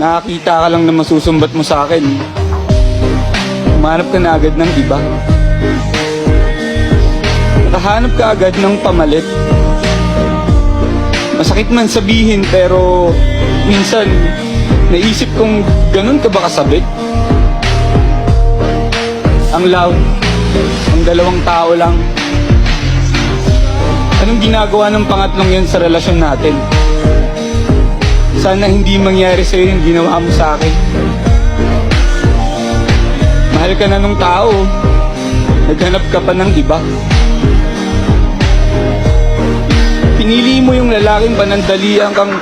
nakakita ka lang na masusumbat mo sa akin, humanap ka na agad ng iba. Nakahanap ka agad ng pamalit. Masakit man sabihin pero minsan naisip kong ganun ka ba kasabik? Ang loud, ang dalawang tao lang. Anong ginagawa ng pangatlong yun sa relasyon natin? Sana hindi mangyari sa'yo yung ginawa mo sa akin. Mahal ka na nung tao, naghanap ka pa ng iba. Pinili mo yung lalaking panandalian kang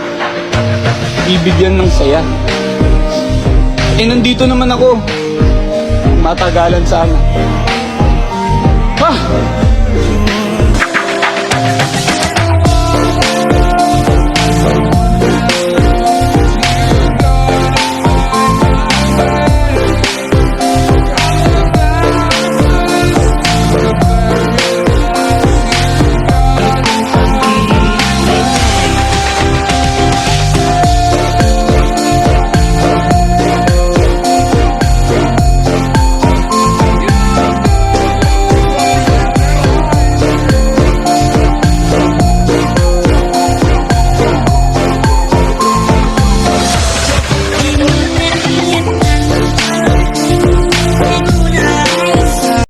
bibigyan ng saya. Eh nandito naman ako, matagalan sana. Ha!